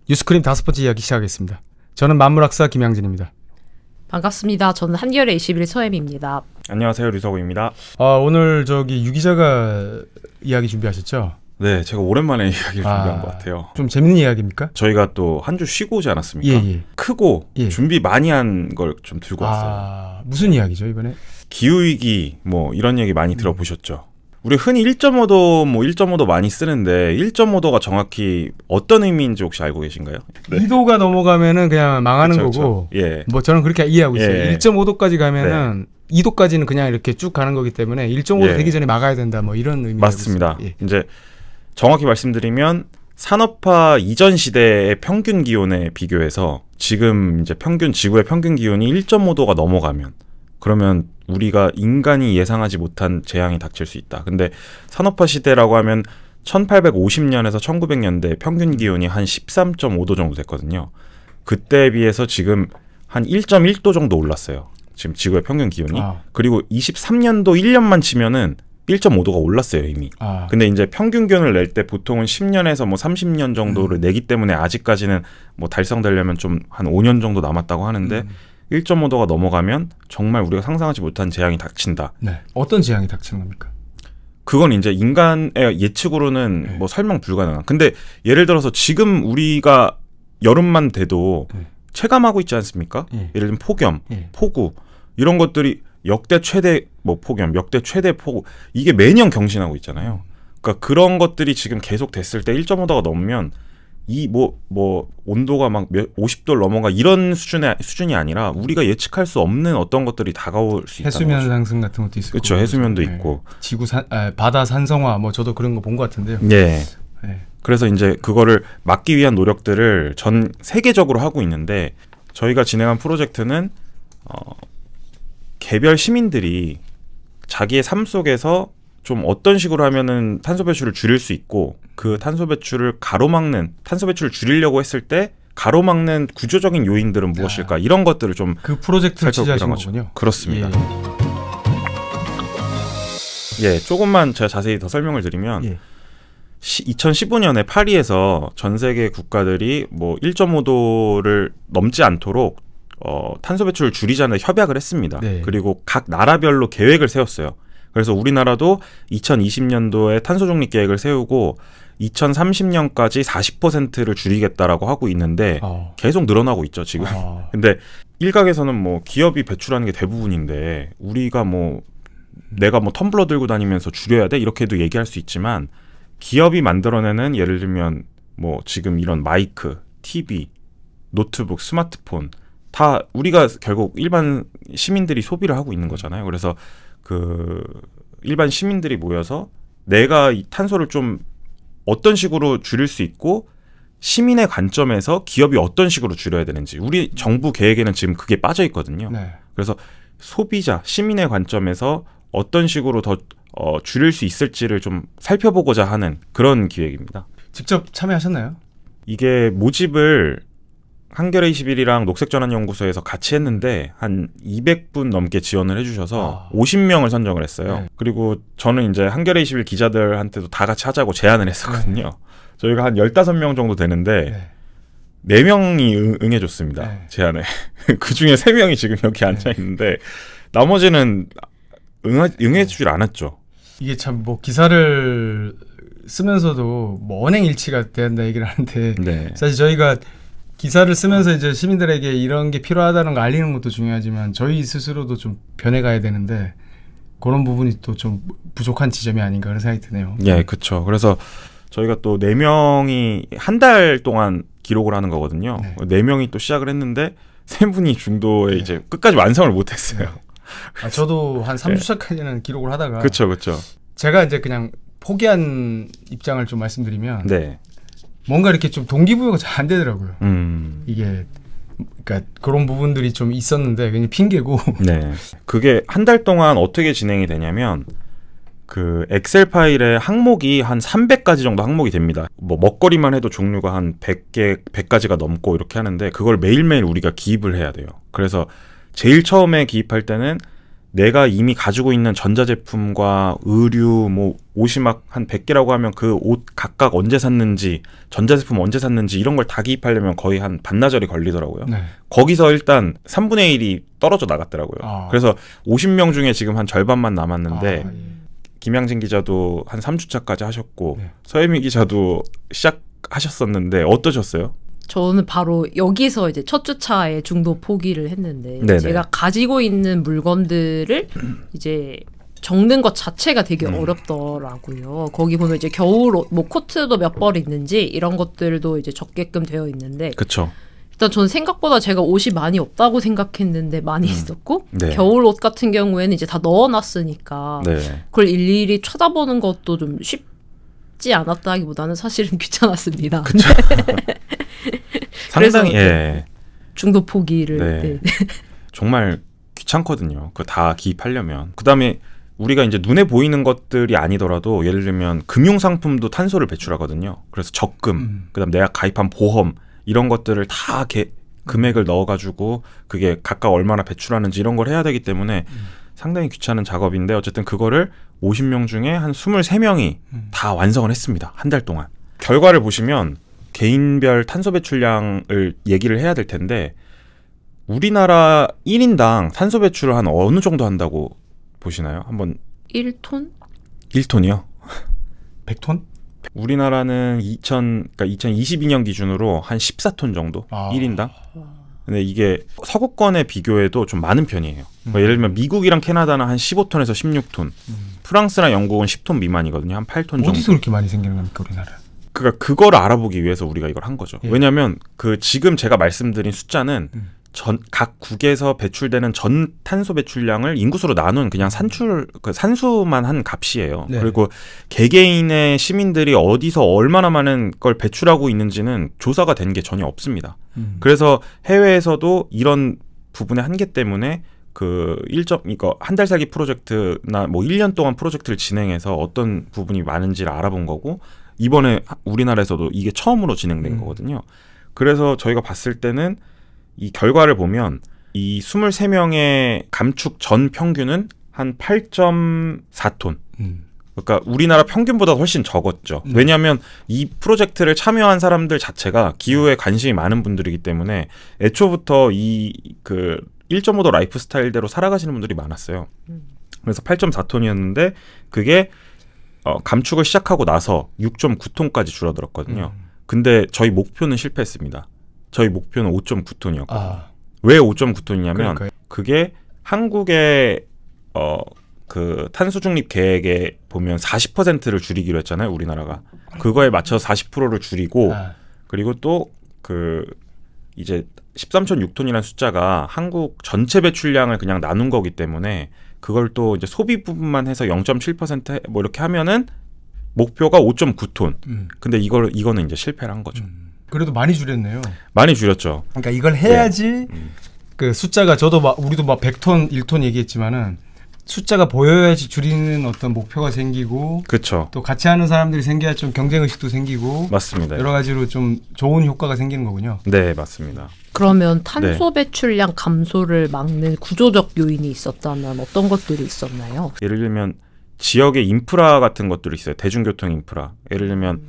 뉴스크림 5번째 이야기 시작하겠습니다. 저는 만물학사 김양진입니다. 반갑습니다. 저는 한겨레 21 서엠입니다. 안녕하세요, 류석우입니다. 오늘 유 기자가 이야기 준비하셨죠? 네, 제가 오랜만에 이야기를 준비한 것 같아요. 좀 재밌는 이야기입니까? 저희가 또 한 주 쉬고 오지 않았습니까? 예. 크고 준비 많이 한 걸 좀 들고 왔어요. 무슨 이야기죠 이번에? 기후위기 뭐 이런 얘기 많이 들어보셨죠? 우리 흔히 1.5도 1.5도 많이 쓰는데 1.5도가 정확히 어떤 의미인지 혹시 알고 계신가요? 네. 2도가 넘어가면은 그냥 망하는 거고. 예. 뭐 저는 그렇게 이해하고 있어요. 예. 1.5도까지 가면은 2도까지는 그냥 이렇게 쭉 가는 거기 때문에 1.5도 되기 전에 막아야 된다. 뭐 이런 의미. 맞습니다. 이제 정확히 말씀드리면 산업화 이전 시대의 평균 기온에 비교해서 지금 이제 지구의 평균 기온이 1.5도가 넘어가면 그러면 우리가 인간이 예상하지 못한 재앙이 닥칠 수 있다. 근데 산업화 시대라고 하면 1850년에서 1900년대 평균 기온이 한 13.5도 정도 됐거든요. 그때에 비해서 지금 한 1.1도 정도 올랐어요. 지금 지구의 평균 기온이. 그리고 23년도 1년만 치면은 1.5도가 올랐어요, 이미. 근데 이제 평균 기온을 낼 때 보통은 10년에서 뭐 30년 정도를 내기 때문에 아직까지는 뭐 달성되려면 좀 한 5년 정도 남았다고 하는데 1.5도가 넘어가면 정말 우리가 상상하지 못한 재앙이 닥친다. 네. 어떤 재앙이 닥치는 겁니까? 그건 이제 인간의 예측으로는 뭐 설명 불가능한. 근데 예를 들어서 지금 우리가 여름만 돼도 체감하고 있지 않습니까? 예를 들면 폭염, 폭우 이런 것들이 역대 최대 뭐 폭염, 역대 최대 폭우 이게 매년 경신하고 있잖아요. 그러니까 그런 것들이 지금 계속 됐을 때 1.5도가 넘으면 이 뭐 온도가 막 50도를 넘어가 이런 수준이 아니라 우리가 예측할 수 없는 어떤 것들이 다가올 수 있다는 해수면 거죠. 상승 같은 것도 있을 거고. 그렇죠. 해수면도 있고. 바다 산성화 뭐 저도 그런 거 본 것 같은데요. 네. 그래서 이제 그거를 막기 위한 노력들을 전 세계적으로 하고 있는데 저희가 진행한 프로젝트는 개별 시민들이 자기의 삶 속에서 좀 어떤 식으로 하면은 탄소 배출을 줄일 수 있고 그 탄소 배출을 줄이려고 했을 때 가로막는 구조적인 요인들은 무엇일까 이런 것들을 좀 그 프로젝트를 취재하신 거군요. 그렇습니다. 조금만 제가 자세히 더 설명을 드리면 2015년에 파리에서 전 세계 국가들이 뭐 1.5도를 넘지 않도록 탄소 배출을 줄이자는 협약을 했습니다. 그리고 각 나라별로 계획을 세웠어요. 그래서 우리나라도 2020년도에 탄소 중립 계획을 세우고 2030년까지 40%를 줄이겠다라고 하고 있는데 계속 늘어나고 있죠, 지금. 근데 일각에서는 뭐 기업이 배출하는 게 대부분인데 우리가 내가 텀블러 들고 다니면서 줄여야 돼? 이렇게도 얘기할 수 있지만 기업이 만들어내는 예를 들면 뭐 지금 이런 마이크, TV, 노트북, 스마트폰 다 우리가 결국 일반 시민들이 소비를 하고 있는 거잖아요. 그래서 그 일반 시민들이 모여서 내가 이 탄소를 좀 어떤 식으로 줄일 수 있고 시민의 관점에서 기업이 어떤 식으로 줄여야 되는지 우리 정부 계획에는 지금 그게 빠져 있거든요. 그래서 소비자, 시민의 관점에서 어떤 식으로 더 줄일 수 있을지를 좀 살펴보고자 하는 그런 기획입니다. 직접 참여하셨나요? 이게 모집을 한겨레 21이랑 녹색전환연구소에서 같이 했는데 한 200분 넘게 지원을 해주셔서 50명을 선정을 했어요. 그리고 저는 이제 한겨레 21 기자들한테도 다 같이 하자고 제안을 했었거든요. 저희가 한 15명 정도 되는데 4명이 응해줬습니다. 제안에. 그중에 3명이 지금 여기 앉아있는데 나머지는 응해주질 않았죠. 이게 참 뭐 기사를 쓰면서도 뭐 언행일치가 돼야 한다 얘기를 하는데 사실 저희가 기사를 쓰면서 이제 시민들에게 이런 게 필요하다는 거 알리는 것도 중요하지만 저희 스스로도 좀 변해가야 되는데 그런 부분이 또 좀 부족한 지점이 아닌가 그런 생각이 드네요. 그렇죠. 그래서 저희가 또 4명이 한 달 동안 기록을 하는 거거든요. 4명이 또 시작을 했는데 3분이 중도에 이제 끝까지 완성을 못했어요. 저도 한 3주차까지는 기록을 하다가 그렇죠. 제가 이제 그냥 포기한 입장을 좀 말씀드리면 뭔가 이렇게 좀 동기부여가 잘 안 되더라고요. 이게 그러니까 그런 부분들이 좀 있었는데 그냥 핑계고. 그게 한 달 동안 어떻게 진행이 되냐면 그 엑셀 파일에 항목이 한 300가지 정도 항목이 됩니다. 뭐 먹거리만 해도 종류가 한 100가지가 넘고 이렇게 하는데 그걸 매일매일 우리가 기입을 해야 돼요. 그래서 제일 처음에 기입할 때는 내가 이미 가지고 있는 전자제품과 의류, 뭐 옷이 막 한 100개라고 하면 그 옷 각각 언제 샀는지, 전자제품 언제 샀는지 이런 걸 다 기입하려면 거의 한 반나절이 걸리더라고요. 네. 거기서 일단 3분의 1이 떨어져 나갔더라고요. 그래서 50명 중에 지금 한 절반만 남았는데 김양진 기자도 한 3주차까지 하셨고 서혜미 기자도 시작하셨었는데 어떠셨어요? 저는 바로 여기서 이제 첫 주차에 중도 포기를 했는데 네네. 제가 가지고 있는 물건들을 이제 적는 것 자체가 되게 어렵더라고요. 거기 보면 이제 겨울옷, 뭐 코트도 몇 벌 있는지 이런 것들도 이제 적게끔 되어 있는데 그쵸. 일단 저는 생각보다 제가 옷이 많이 없다고 생각했는데 많이 있었고 네. 겨울옷 같은 경우에는 이제 다 넣어놨으니까 네. 그걸 일일이 찾아보는 것도 좀 쉽지 않았다기보다는 사실은 귀찮았습니다. 그쵸. 상당히 예. 중도 포기를 네. 정말 귀찮거든요. 그거 다 기입하려면. 그다음에 우리가 이제 눈에 보이는 것들이 아니더라도 예를 들면 금융상품도 탄소를 배출하거든요. 그래서 적금, 그다음 내가 가입한 보험 이런 것들을 다 금액을 넣어가지고 그게 각각 얼마나 배출하는지 이런 걸 해야 되기 때문에 상당히 귀찮은 작업인데 어쨌든 그거를 50명 중에 한 23명이 다 완성을 했습니다. 한 달 동안. 결과를 보시면 개인별 탄소 배출량을 얘기를 해야 될 텐데 우리나라 1인당 탄소 배출을 한 어느 정도 한다고 보시나요? 한번 1톤? 1톤이요? 100톤? 우리나라는 2022년 기준으로 한 14톤 정도 1인당. 근데 이게 서구권에 비교해도 좀 많은 편이에요. 예를 들면 미국이랑 캐나다는 한 15톤에서 16톤, 프랑스랑 영국은 10톤 미만이거든요. 한 8톤 정도. 어디서 그렇게 많이 생기는 겁니까 우리나라? 그러니까 그거를 알아보기 위해서 우리가 이걸 한 거죠. 왜냐하면 그 지금 제가 말씀드린 숫자는 각 국에서 배출되는 전 탄소 배출량을 인구수로 나눈 그냥 산수만 한 값이에요. 네. 그리고 개개인의 시민들이 어디서 얼마나 많은 걸 배출하고 있는지는 조사가 된 게 전혀 없습니다. 그래서 해외에서도 이런 부분의 한계 때문에 이거 한 달 살기 프로젝트나 뭐 1년 동안 프로젝트를 진행해서 어떤 부분이 많은지를 알아본 거고 이번에 우리나라에서도 이게 처음으로 진행된 거거든요. 그래서 저희가 봤을 때는 이 결과를 보면 이 23명의 감축 전 평균은 한 8.4톤. 그러니까 우리나라 평균보다 훨씬 적었죠. 왜냐하면 이 프로젝트를 참여한 사람들 자체가 기후에 관심이 많은 분들이기 때문에 애초부터 1.5도 라이프 스타일대로 살아가시는 분들이 많았어요. 그래서 8.4톤이었는데 그게 감축을 시작하고 나서 6.9톤까지 줄어들었거든요. 근데 저희 목표는 실패했습니다. 저희 목표는 5.9톤이었거든요. 왜 5.9톤이냐면 그게 한국의 그 탄소 중립 계획에 보면 40%를 줄이기로 했잖아요. 우리나라가. 그거에 맞춰서 40%를 줄이고 그리고 또 이제 13.6톤이라는 숫자가 한국 전체 배출량을 그냥 나눈 거기 때문에 그걸 또 이제 소비 부분만 해서 0.7% 뭐 이렇게 하면은 목표가 5.9톤. 근데 이거는 이제 실패를 한 거죠. 그래도 많이 줄였네요. 많이 줄였죠. 그러니까 이걸 해야지 그 숫자가 우리도 막 100톤, 1톤 얘기했지만은 숫자가 보여야지 줄이는 어떤 목표가 생기고 그렇죠. 또 같이 하는 사람들이 생겨야 좀 경쟁 의식도 생기고 맞습니다. 여러 가지로 좀 좋은 효과가 생기는 거군요. 네, 맞습니다. 그러면 탄소 배출량 감소를 막는 구조적 요인이 있었다면 어떤 것들이 있었나요? 예를 들면 지역의 인프라 같은 것들이 있어요. 대중교통 인프라. 예를 들면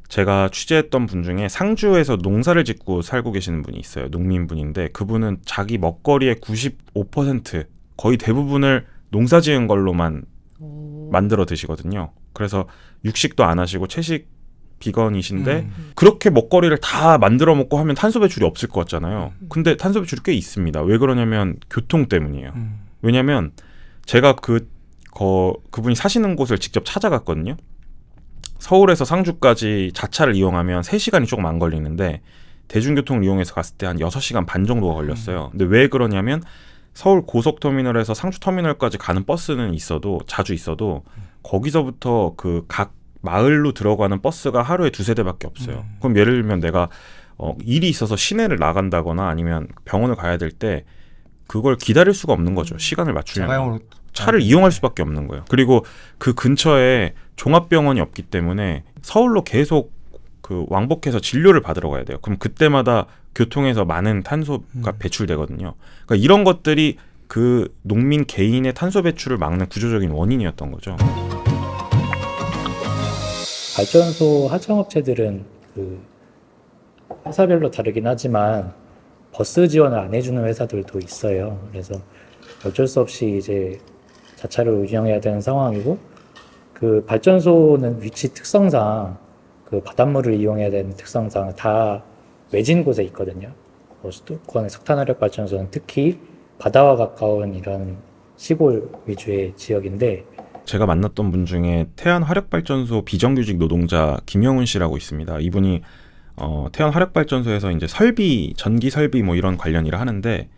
제가 취재했던 분 중에 상주에서 농사를 짓고 살고 계시는 분이 있어요. 농민분인데 그분은 자기 먹거리의 95% 거의 대부분을 농사 지은 걸로만 만들어 드시거든요. 그래서 육식도 안 하시고 채식 비건이신데 그렇게 먹거리를 다 만들어 먹고 하면 탄소 배출이 없을 것 같잖아요. 근데 탄소 배출이 꽤 있습니다. 왜 그러냐면 교통 때문이에요. 왜냐면 제가 그분이 사시는 곳을 직접 찾아갔거든요. 서울에서 상주까지 자차를 이용하면 3시간이 조금 안 걸리는데 대중교통을 이용해서 갔을 때 한 6시간 반 정도가 걸렸어요. 근데 왜 그러냐면 서울 고속터미널에서 상주터미널까지 가는 버스는 자주 있어도 거기서부터 그 각 마을로 들어가는 버스가 하루에 2-3대밖에 없어요. 그럼 예를 들면 내가 일이 있어서 시내를 나간다거나 아니면 병원을 가야 될 때 그걸 기다릴 수가 없는 거죠. 시간을 맞추려면. 차를 이용할 수밖에 없는 거예요. 그리고 그 근처에 종합병원이 없기 때문에 서울로 계속 왕복해서 진료를 받으러 가야 돼요. 그럼 그때마다 교통에서 많은 탄소가 배출되거든요. 그러니까 이런 것들이 그 농민 개인의 탄소 배출을 막는 구조적인 원인이었던 거죠. 발전소 하청업체들은 그 회사별로 다르긴 하지만 버스 지원을 안 해주는 회사들도 있어요. 그래서 어쩔 수 없이 이제 자차를 운영해야 되는 상황이고, 그 발전소는 위치 특성상 그 바닷물을 이용해야 되는 특성상 다 외진 곳에 있거든요. 수도권의 석탄화력 발전소는 특히 바다와 가까운 이런 시골 위주의 지역인데, 제가 만났던 분 중에 태안 화력발전소 비정규직 노동자 김영훈 씨라고 있습니다. 이분이 태안 화력발전소에서 이제 설비, 전기 설비 뭐 이런 관련 일을 하는데,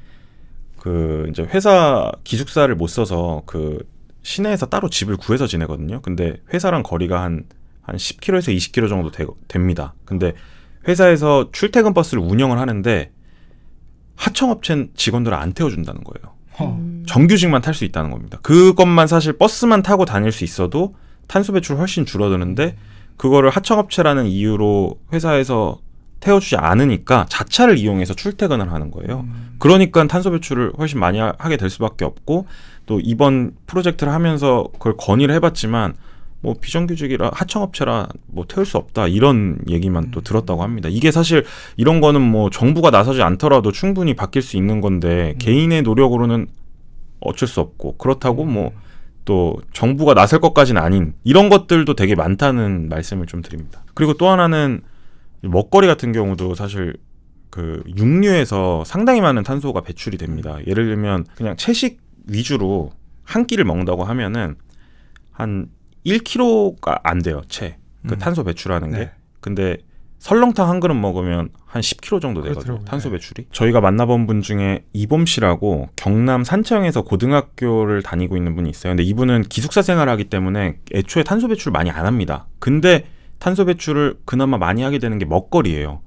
그 이제 회사 기숙사를 못 써서 그 시내에서 따로 집을 구해서 지내거든요. 근데 회사랑 거리가 한 10km에서 20km 정도 됩니다. 근데 회사에서 출퇴근 버스를 운영을 하는데 하청업체 직원들을 안 태워준다는 거예요. 정규직만 탈 수 있다는 겁니다. 그것만 사실 버스만 타고 다닐 수 있어도 탄소 배출 훨씬 줄어드는데, 그거를 하청업체라는 이유로 회사에서 태워주지 않으니까 자차를 이용해서 출퇴근을 하는 거예요. 그러니까 탄소 배출을 훨씬 많이 하게 될 수밖에 없고, 또 이번 프로젝트를 하면서 그걸 건의를 해봤지만 뭐 비정규직이라 하청업체라 뭐 태울 수 없다 이런 얘기만 또 들었다고 합니다. 이게 사실 이런 거는 뭐 정부가 나서지 않더라도 충분히 바뀔 수 있는 건데 개인의 노력으로는 어쩔 수 없고, 그렇다고 뭐 또 정부가 나설 것까지는 아닌 이런 것들도 되게 많다는 말씀을 좀 드립니다. 그리고 또 하나는 먹거리 같은 경우도 사실 그 육류에서 상당히 많은 탄소가 배출이 됩니다. 예를 들면 그냥 채식 위주로 한 끼를 먹는다고 하면은 한 1kg가 안 돼요, 그 탄소 배출하는 게. 네. 근데 설렁탕 한 그릇 먹으면 한 10kg 정도 되거든요, 탄소 배출이. 저희가 만나본 분 중에 이범 씨라고 경남 산청에서 고등학교를 다니고 있는 분이 있어요. 근데 이분은 기숙사 생활을 하기 때문에 애초에 탄소 배출 많이 안 합니다. 근데 탄소 배출을 그나마 많이 하게 되는 게 먹거리예요.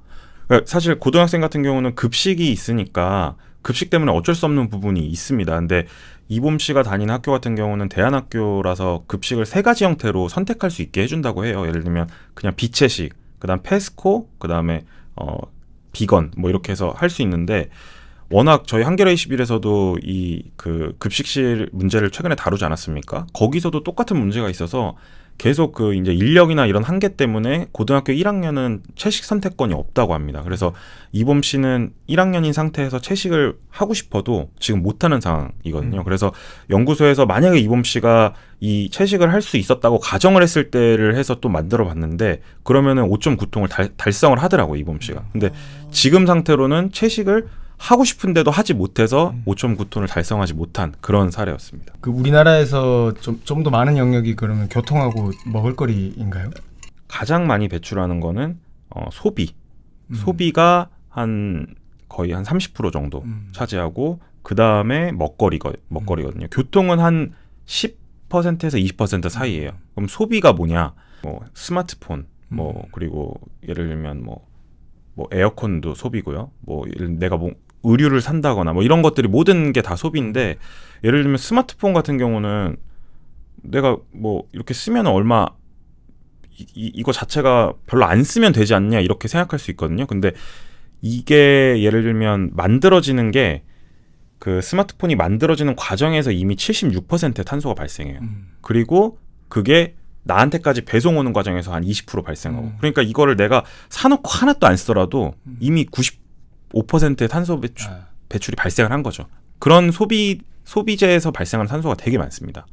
그러니까 사실 고등학생 같은 경우는 급식이 있으니까 급식 때문에 어쩔 수 없는 부분이 있습니다. 근데 이범 씨가 다니는 학교 같은 경우는 대안학교라서 급식을 3가지 형태로 선택할 수 있게 해준다고 해요. 예를 들면 그냥 비채식, 그다음 페스코, 그다음에 비건 뭐 이렇게 해서 할 수 있는데, 워낙 저희 한겨레 21에서도 이 그 급식실 문제를 최근에 다루지 않았습니까? 거기서도 똑같은 문제가 있어서 계속 그 이제 인력이나 이런 한계 때문에 고등학교 1학년은 채식 선택권이 없다고 합니다. 그래서 이범 씨는 1학년인 상태에서 채식을 하고 싶어도 지금 못하는 상황이거든요. 그래서 연구소에서 만약에 이범 씨가 이 채식을 할 수 있었다고 가정을 했을 때를 해서 또 만들어 봤는데, 그러면은 5.9톤을 달성을 하더라고요, 이범 씨가. 근데 지금 상태로는 채식을 하고 싶은데도 하지 못해서 5.9톤을 달성하지 못한 그런 사례였습니다. 그 우리나라에서 좀 더 많은 영역이 그러면 교통하고 먹을거리인가요? 가장 많이 배출하는 거는 소비. 소비가 거의 한 30% 정도 차지하고, 그 다음에 먹거리거든요. 교통은 한 10%에서 20% 사이예요. 그럼 소비가 뭐냐? 뭐 스마트폰, 뭐 그리고 예를 들면 뭐 에어컨도 소비고요. 뭐 내가 뭐 의류를 산다거나 뭐 이런 것들이 모든 게 다 소비인데, 예를 들면 스마트폰 같은 경우는 내가 뭐 이렇게 쓰면 얼마 이거 자체가 별로 안 쓰면 되지 않냐 이렇게 생각할 수 있거든요. 근데 이게 예를 들면 만들어지는 게 그 스마트폰이 만들어지는 과정에서 이미 76%의 탄소가 발생해요. 그리고 그게 나한테까지 배송 오는 과정에서 한 20% 발생하고, 그러니까 이거를 내가 사놓고 하나도 안 쓰더라도 이미 95%의 탄소 배출이 발생을 한 거죠. 그런 소비재에서 발생하는 탄소가 되게 많습니다.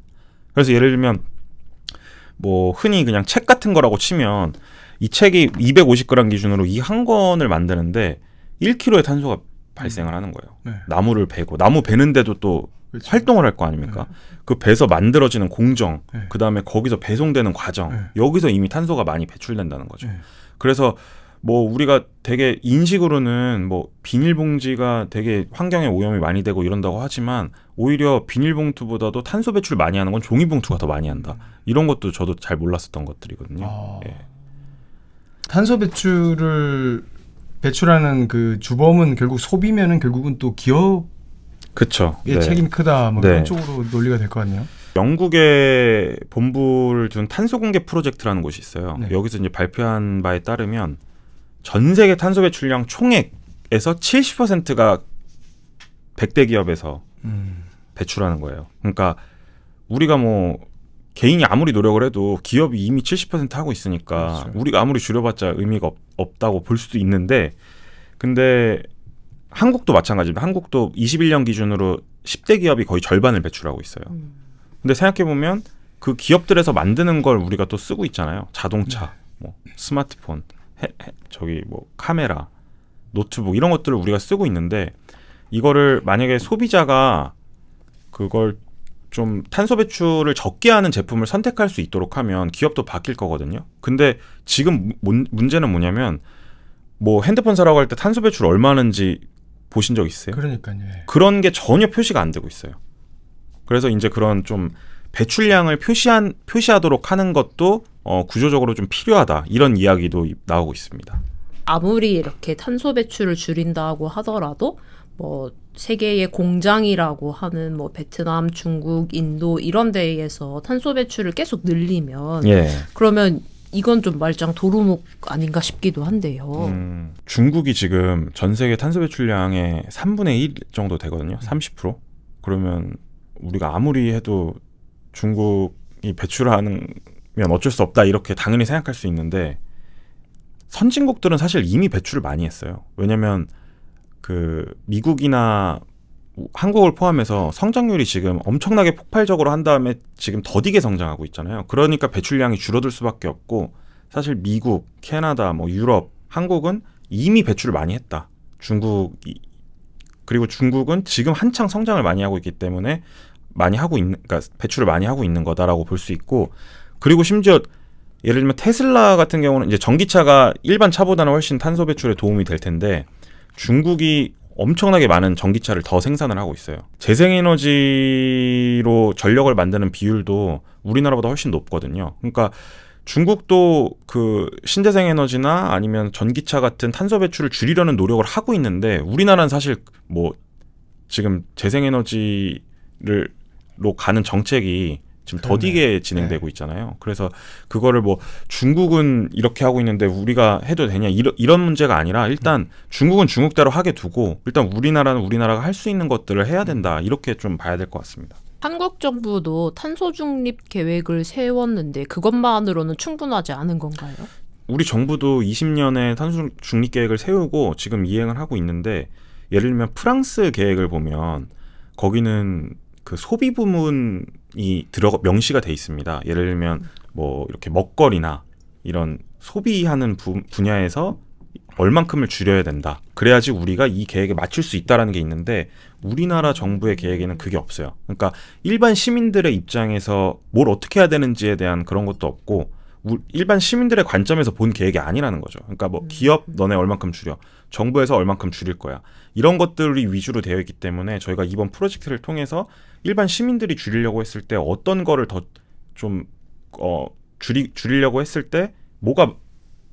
그래서 예를 들면 뭐 흔히 그냥 책 같은 거라고 치면 이 책이 250g 기준으로 이 한 권을 만드는데 1kg의 탄소가 발생을 하는 거예요. 네. 나무를 베고, 나무 베는데도 또 그렇죠. 활동을 할 거 아닙니까? 네. 그 베서 만들어지는 공정, 네. 그 다음에 거기서 배송되는 과정, 네. 여기서 이미 탄소가 많이 배출된다는 거죠. 네. 그래서 뭐 우리가 되게 인식으로는 뭐 비닐봉지가 되게 환경에 오염이 많이 되고 이런다고 하지만, 오히려 비닐봉투보다도 탄소 배출 많이 하는 건 종이봉투가 더 많이 한다. 이런 것도 저도 잘 몰랐었던 것들이거든요. 예. 탄소 배출하는 그 주범은 결국 소비면은 결국은 또 기업의 네. 책임이 크다. 뭐 그런 쪽으로 논리가 될 것 같네요. 영국에 본부를 둔 탄소 공개 프로젝트라는 곳이 있어요. 네. 여기서 이제 발표한 바에 따르면 전 세계 탄소 배출량 총액에서 70%가 100대 기업에서 배출하는 거예요. 그러니까 우리가 뭐 개인이 아무리 노력을 해도 기업이 이미 70% 하고 있으니까 그렇죠. 우리가 아무리 줄여봤자 의미가 없다고 볼 수도 있는데, 근데 한국도 마찬가지입니다. 한국도 21년 기준으로 10대 기업이 거의 절반을 배출하고 있어요. 근데 생각해보면 그 기업들에서 만드는 걸 우리가 또 쓰고 있잖아요. 자동차, 뭐 스마트폰, 저기 뭐 카메라, 노트북 이런 것들을 우리가 쓰고 있는데, 이거를 만약에 소비자가 그걸 좀 탄소 배출을 적게 하는 제품을 선택할 수 있도록 하면 기업도 바뀔 거거든요. 근데 지금 문제는 뭐냐면, 뭐 핸드폰 사라고 할 때 탄소 배출 얼마 하는지 보신 적 있어요? 그러니까요. 그런 게 전혀 표시가 안 되고 있어요. 그래서 이제 그런 좀 배출량을 표시하도록 하는 것도 구조적으로 좀 필요하다, 이런 이야기도 나오고 있습니다. 아무리 이렇게 탄소 배출을 줄인다고 하더라도 뭐 세계의 공장이라고 하는 뭐 베트남, 중국, 인도 이런 데에서 탄소 배출을 계속 늘리면 그러면 이건 좀 말짱 도루묵 아닌가 싶기도 한데요. 중국이 지금 전 세계 탄소 배출량의 3분의 1 정도 되거든요. 30%. 그러면 우리가 아무리 해도 중국이 배출하면 어쩔 수 없다, 이렇게 당연히 생각할 수 있는데, 선진국들은 사실 이미 배출을 많이 했어요. 왜냐면 그 미국이나 한국을 포함해서 성장률이 지금 엄청나게 폭발적으로 한 다음에 지금 더디게 성장하고 있잖아요. 그러니까 배출량이 줄어들 수밖에 없고, 사실 미국, 캐나다, 뭐 유럽, 한국은 이미 배출을 많이 했다. 그리고 중국은 지금 한창 성장을 많이 하고 있기 때문에 그러니까 배출을 많이 하고 있는 거다라고 볼 수 있고, 그리고 심지어 예를 들면 테슬라 같은 경우는 이제 전기차가 일반 차보다는 훨씬 탄소 배출에 도움이 될 텐데, 중국이 엄청나게 많은 전기차를 더 생산을 하고 있어요. 재생에너지로 전력을 만드는 비율도 우리나라보다 훨씬 높거든요. 그러니까 중국도 그 신재생에너지나 아니면 전기차 같은 탄소 배출을 줄이려는 노력을 하고 있는데, 우리나라는 사실 뭐 지금 재생에너지로 가는 정책이 지금 더디게 진행되고 있잖아요. 그래서 그거를 뭐 중국은 이렇게 하고 있는데 우리가 해도 되냐, 이런 문제가 아니라, 일단 중국은 중국대로 하게 두고 일단 우리나라는 우리나라가 할 수 있는 것들을 해야 된다, 이렇게 좀 봐야 될 것 같습니다. 한국 정부도 탄소 중립 계획을 세웠는데 그것만으로는 충분하지 않은 건가요? 우리 정부도 20년에 탄소 중립 계획을 세우고 지금 이행을 하고 있는데, 예를 들면 프랑스 계획을 보면 거기는 그 소비 부문이 명시가 돼 있습니다. 예를 들면 뭐 이렇게 먹거리나 이런 소비하는 분야에서 얼만큼을 줄여야 된다. 그래야지 우리가 이 계획에 맞출 수 있다라는 게 있는데, 우리나라 정부의 계획에는 그게 없어요. 그러니까 일반 시민들의 입장에서 뭘 어떻게 해야 되는지에 대한 그런 것도 없고, 일반 시민들의 관점에서 본 계획이 아니라는 거죠. 그러니까 뭐 기업 너네 얼만큼 줄여, 정부에서 얼만큼 줄일 거야, 이런 것들이 위주로 되어 있기 때문에 저희가 이번 프로젝트를 통해서 일반 시민들이 줄이려고 했을 때 어떤 거를 더 좀 줄이려고 했을 때 뭐가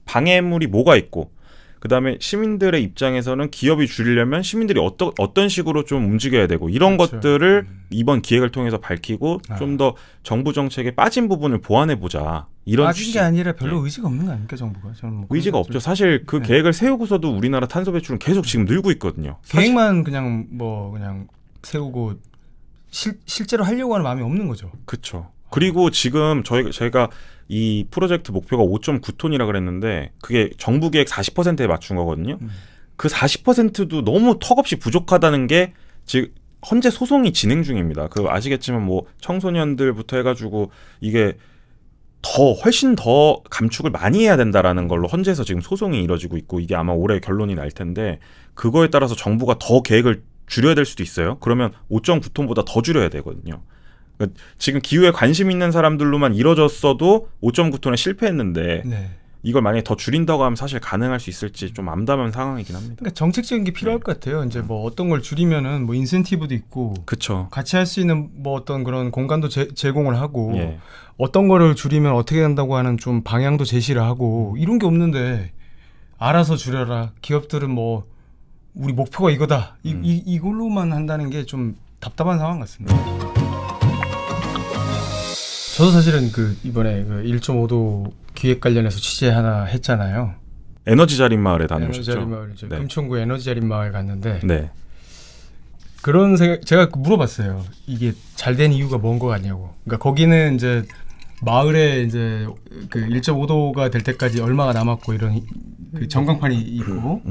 방해물이 뭐가 있고, 그다음에 시민들의 입장에서는 기업이 줄이려면 시민들이 어떤 식으로 좀 움직여야 되고, 이런 그렇죠. 것들을 이번 기획을 통해서 밝히고 좀 더 정부 정책에 빠진 부분을 보완해보자, 이런 빠진 게 아니라 별로 의지가 없는 거 아닙니까, 정부가? 저는 뭐 의지가 없죠. 사실 그 계획을 세우고서도 우리나라 탄소 배출은 계속 지금 늘고 있거든요. 계획만 그냥 세우고 실제로 하려고 하는 마음이 없는 거죠. 그렇죠. 그리고 지금 저희가 이 프로젝트 목표가 5.9톤이라 그랬는데 그게 정부 계획 40%에 맞춘 거거든요. 그 40%도 너무 턱없이 부족하다는 게 지금 현재 소송이 진행 중입니다. 그 아시겠지만 뭐 청소년들부터 해가지고 이게 훨씬 더 감축을 많이 해야 된다라는 걸로 헌재에서 지금 소송이 이뤄지고 있고, 이게 아마 올해 결론이 날 텐데, 그거에 따라서 정부가 더 계획을 줄여야 될 수도 있어요. 그러면 5.9톤보다 더 줄여야 되거든요. 그러니까 지금 기후에 관심 있는 사람들로만 이뤄졌어도 5.9톤에 실패했는데 이걸 만약에 더 줄인다고 하면 사실 가능할 수 있을지 좀 암담한 상황이긴 합니다. 그러니까 정책적인 게 필요할 것 같아요. 이제 뭐 어떤 걸 줄이면은 뭐 인센티브도 있고, 그쵸. 같이 할 수 있는 뭐 어떤 그런 공간도 제공을 하고, 어떤 거를 줄이면 어떻게 한다고 하는 좀 방향도 제시를 하고, 이런 게 없는데 알아서 줄여라, 기업들은 뭐 우리 목표가 이거다, 이걸로만 한다는 게 좀 답답한 상황 같습니다. 저도 사실은 이번에 1.5도 기획 관련해서 취재 하나 했잖아요. 에너지 자립 마을에 다녀오셨죠? 에너지 자립 마을, 금천구 에너지 자립 마을 갔는데, 그런 생각 제가 물어봤어요. 이게 잘 된 이유가 뭔 거 같냐고. 그러니까 거기는 이제 마을에 이제 그 1.5도가 될 때까지 얼마가 남았고 이런 그 전광판이 있고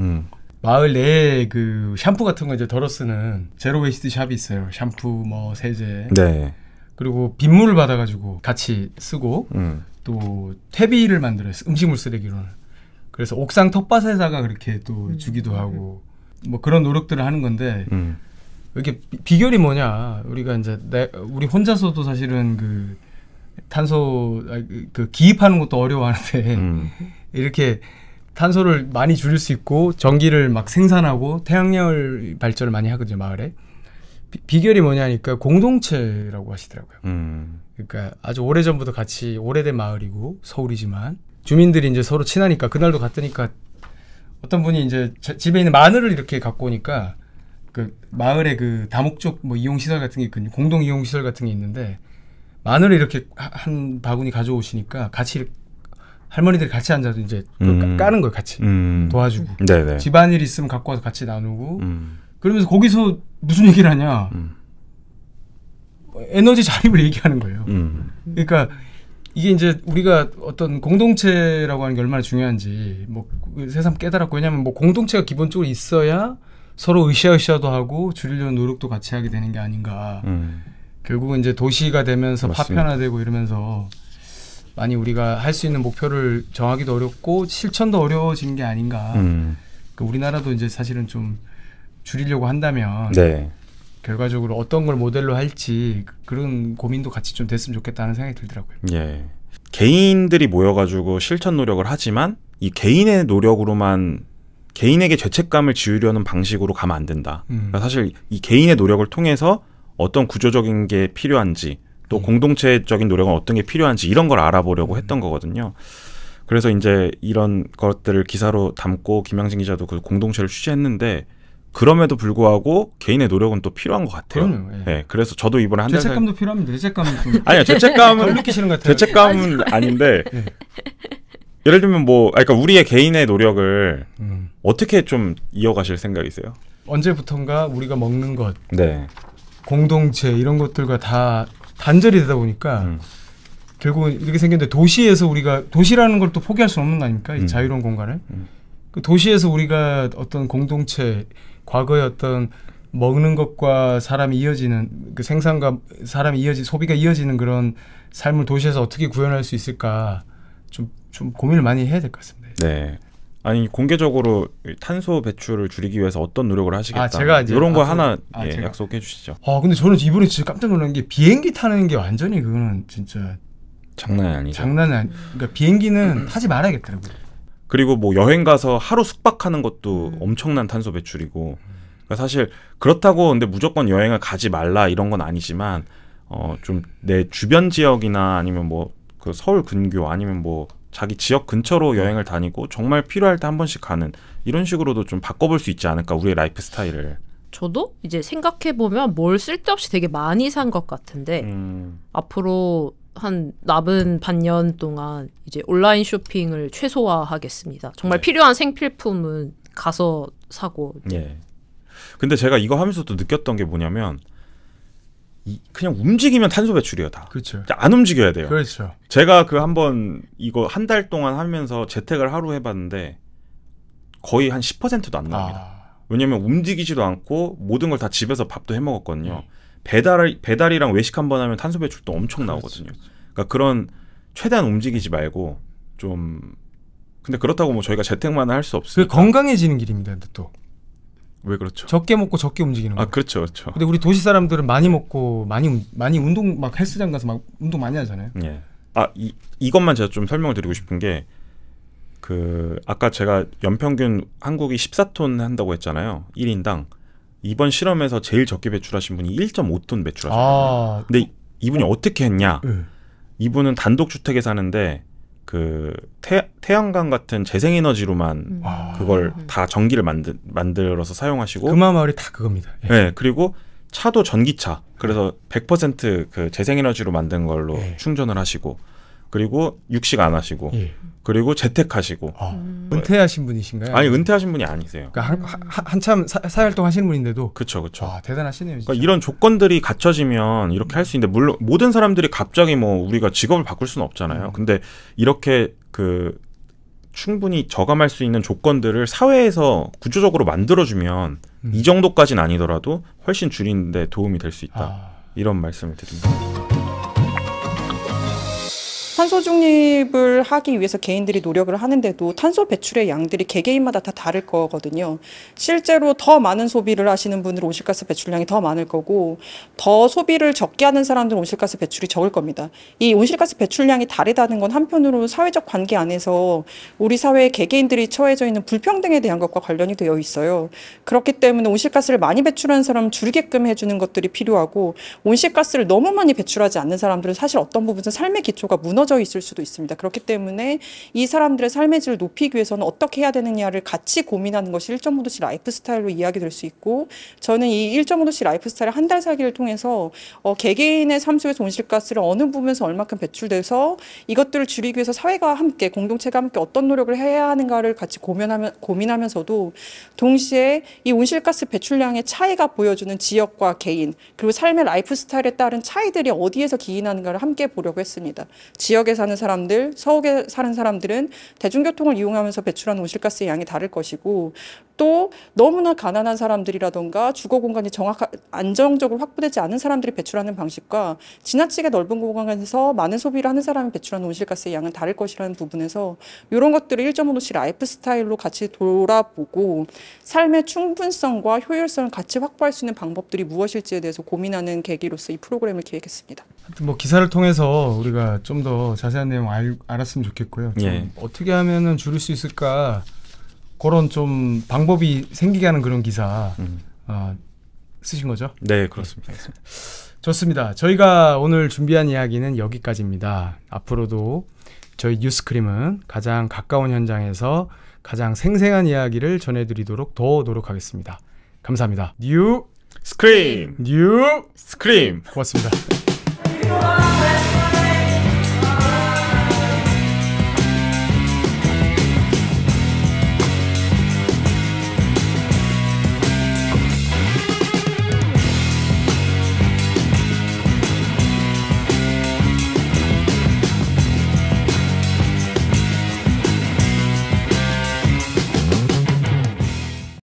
마을 내에 그 샴푸 같은 거 이제 덜어 쓰는 제로 웨이스트 샵이 있어요. 샴푸 뭐 세제. 네. 그리고 빗물을 받아가지고 같이 쓰고 또 퇴비를 만들어요. 음식물 쓰레기로는. 그래서 옥상 텃밭에다가 그렇게 또 주기도 하고 뭐 그런 노력들을 하는 건데 이게 비결이 뭐냐? 우리가 이제 우리 혼자서도 사실은 그 탄소 그 기입하는 것도 어려워하는데 이렇게 탄소를 많이 줄일 수 있고 전기를 막 생산하고 태양열 발전을 많이 하거든요 마을에. 비결이 뭐냐니까 공동체라고 하시더라고요. 그러니까 아주 오래전부터 같이 오래된 마을이고 서울이지만 주민들이 이제 서로 친하니까 그날도 갔더니까 어떤 분이 이제 집에 있는 마늘을 이렇게 갖고 오니까 그 마을에 그 다목적 뭐 이용 시설 같은 게 있거든요. 공동 이용 시설 같은 게 있는데 마늘을 이렇게 한 바구니 가져오시니까 같이 할머니들이 같이 앉아서 이제 까는 거예요. 같이 도와주고 네네. 집안일 있으면 갖고 와서 같이 나누고 그러면서 거기서 무슨 얘기를 하냐 에너지 자립을 얘기하는 거예요. 그러니까 이게 이제 우리가 어떤 공동체라고 하는 게 얼마나 중요한지 뭐 새삼 깨달았고 왜냐하면 뭐 공동체가 기본적으로 있어야 서로 으쌰으쌰도 하고 줄이려는 노력도 같이 하게 되는 게 아닌가. 결국은 이제 도시가 되면서 맞습니다. 파편화되고 이러면서 많이 우리가 할 수 있는 목표를 정하기도 어렵고 실천도 어려워진 게 아닌가. 그러니까 우리나라도 이제 사실은 좀 줄이려고 한다면 네. 결과적으로 어떤 걸 모델로 할지 그런 고민도 같이 좀 됐으면 좋겠다는 생각이 들더라고요. 예. 개인들이 모여가지고 실천 노력을 하지만 이 개인의 노력으로만 개인에게 죄책감을 지우려는 방식으로 가면 안 된다. 그러니까 사실 이 개인의 노력을 통해서 어떤 구조적인 게 필요한지 또 공동체적인 노력은 어떤 게 필요한지 이런 걸 알아보려고 했던 거거든요. 그래서 이제 이런 것들을 기사로 담고 김양진 기자도 그 공동체를 취재했는데 그럼에도 불구하고 개인의 노력은 또 필요한 것 같아요. 그럼요. 예. 네, 그래서 저도 이번에 한 달 죄책감도 필요합니다. 죄책감은 좀 아니요, 죄책감은 덜 느끼시는 것 같아요. 죄책감은 아닌데 네. 예를 들면 뭐 그러니까 우리의 개인의 노력을 어떻게 좀 이어가실 생각이세요? 언제부턴가 우리가 먹는 것, 네, 공동체 이런 것들과 다 단절이 되다 보니까 결국은 이렇게 생겼는데 도시에서 우리가 도시라는 걸 또 포기할 수 없는 거 아닙니까? 이 자유로운 공간을. 그 도시에서 우리가 어떤 공동체, 과거의 어떤 먹는 것과 사람이 이어지는 그 생산과 사람이 이어지 소비가 이어지는 그런 삶을 도시에서 어떻게 구현할 수 있을까 좀 고민을 많이 해야 될 것 같습니다. 네. 아니 공개적으로 탄소 배출을 줄이기 위해서 어떤 노력을 하시겠다. 제가 이제 이런 거 하나 제가. 약속해 주시죠. 근데 저는 이번에 진짜 깜짝 놀란 게 비행기 타는 게 완전히 그거는 진짜 장난이 아니죠. 장난이 아니. 그러니까 비행기는 타지 말아야겠더라고요. 그리고 뭐 여행 가서 하루 숙박하는 것도 엄청난 탄소 배출이고. 그러니까 사실 그렇다고 근데 무조건 여행을 가지 말라 이런 건 아니지만 좀 내 주변 지역이나 아니면 뭐 그 서울 근교 아니면 뭐 자기 지역 근처로 여행을 다니고 정말 필요할 때 한 번씩 가는 이런 식으로도 좀 바꿔볼 수 있지 않을까 우리의 라이프 스타일을. 저도 이제 생각해보면 뭘 쓸데없이 되게 많이 산 것 같은데 앞으로 한 남은 반년 동안 이제 온라인 쇼핑을 최소화하겠습니다. 정말 네. 필요한 생필품은 가서 사고. 예. 근데 제가 이거 하면서도 느꼈던 게 뭐냐면 그냥 움직이면 탄소 배출이에요 다. 그렇죠. 안 움직여야 돼요. 그렇죠. 제가 그 한번 이거 한 달 동안 하면서 재택을 하루 해봤는데 거의 한 10%도 안 나옵니다. 왜냐면 움직이지도 않고 모든 걸 다 집에서 밥도 해 먹었거든요. 배달이랑 외식 한번 하면 탄소 배출도 엄청 나오거든요. 그러니까 그런 최대한 움직이지 말고 좀 근데 그렇다고 뭐 저희가 재택만 할 수 없으니까. 그 건강해지는 길입니다. 근데 또 왜 그렇죠? 적게 먹고 적게 움직이는 거. 그렇죠, 그렇죠. 근데 우리 도시 사람들은 많이 먹고 많이 운동 막 헬스장 가서 막 운동 많이 하잖아요. 예. 이것만 제가 좀 설명을 드리고 싶은 게 그 아까 제가 연평균 한국이 14톤 한다고 했잖아요. 1인당. 이번 실험에서 제일 적게 배출하신 분이 1.5톤 배출하셨거든요. 근데 이분이 어떻게 했냐? 이분은 단독 주택에 사는데 그 태양광 같은 재생에너지로만 그걸 다 전기를 만들어서 사용하시고 금화 마을이 다 그겁니다. 예. 네, 그리고 차도 전기차. 그래서 100% 그 재생에너지로 만든 걸로 충전을 하시고 그리고 육식 안 하시고 그리고 재택하시고. 은퇴하신 분이신가요? 아니 은퇴하신 분이 아니세요. 그러니까 한참 사회활동 하시는 분인데도. 그렇죠. 대단하시네요. 진짜. 그러니까 이런 조건들이 갖춰지면 이렇게 할 수 있는데 물론 모든 사람들이 갑자기 뭐 우리가 직업을 바꿀 수는 없잖아요. 근데 이렇게 충분히 저감할 수 있는 조건들을 사회에서 구조적으로 만들어주면 이 정도까지는 아니더라도 훨씬 줄이는 데 도움이 될 수 있다. 이런 말씀을 드립니다. 탄소 중립을 하기 위해서 개인들이 노력을 하는데도 탄소 배출의 양들이 개개인마다 다 다를 거거든요. 실제로 더 많은 소비를 하시는 분들은 온실가스 배출량이 더 많을 거고 더 소비를 적게 하는 사람들은 온실가스 배출이 적을 겁니다. 이 온실가스 배출량이 다르다는 건 한편으로 사회적 관계 안에서 우리 사회의 개개인들이 처해져 있는 불평등에 대한 것과 관련이 되어 있어요. 그렇기 때문에 온실가스를 많이 배출하는 사람은 줄이게끔 해주는 것들이 필요하고 온실가스를 너무 많이 배출하지 않는 사람들은 사실 어떤 부분에서 삶의 기초가 무너져 있을 수도 있습니다. 그렇기 때문에 이 사람들의 삶의 질을 높이기 위해서는 어떻게 해야 되느냐를 같이 고민하는 것이 1.5도씨 라이프 스타일로 이야기될 수 있고 저는 이 1.5도씨 라이프 스타일 한 달 살기를 통해서 개개인의 삶 속에서 온실가스를 어느 부분에서 얼마큼 배출돼서 이것들을 줄이기 위해서 사회가 함께 공동체가 함께 어떤 노력을 해야 하는가를 같이 고민하면서도 동시에 이 온실가스 배출량의 차이가 보여주는 지역과 개인 그리고 삶의 라이프 스타일에 따른 차이들이 어디에서 기인하는가를 함께 보려고 했습니다. 지역에 사는 사람들, 서울에 사는 사람들은 대중교통을 이용하면서 배출하는 온실가스의 양이 다를 것이고 또 너무나 가난한 사람들이라던가 주거 공간이 안정적으로 확보되지 않은 사람들이 배출하는 방식과 지나치게 넓은 공간에서 많은 소비를 하는 사람이 배출하는 온실가스의 양은 다를 것이라는 부분에서 이런 것들을 1.5도씨 라이프 스타일로 같이 돌아보고 삶의 충분성과 효율성을 같이 확보할 수 있는 방법들이 무엇일지에 대해서 고민하는 계기로서 이 프로그램을 기획했습니다. 뭐 기사를 통해서 우리가 좀 더 자세한 내용 알았으면 좋겠고요. 좀 어떻게 하면은 줄일 수 있을까 그런 좀 방법이 생기게 하는 그런 기사 쓰신 거죠? 네, 그렇습니다. 좋습니다. 저희가 오늘 준비한 이야기는 여기까지입니다. 앞으로도 저희 뉴스크림은 가장 가까운 현장에서 가장 생생한 이야기를 전해드리도록 더 노력하겠습니다. 감사합니다. 뉴스크림! 고맙습니다.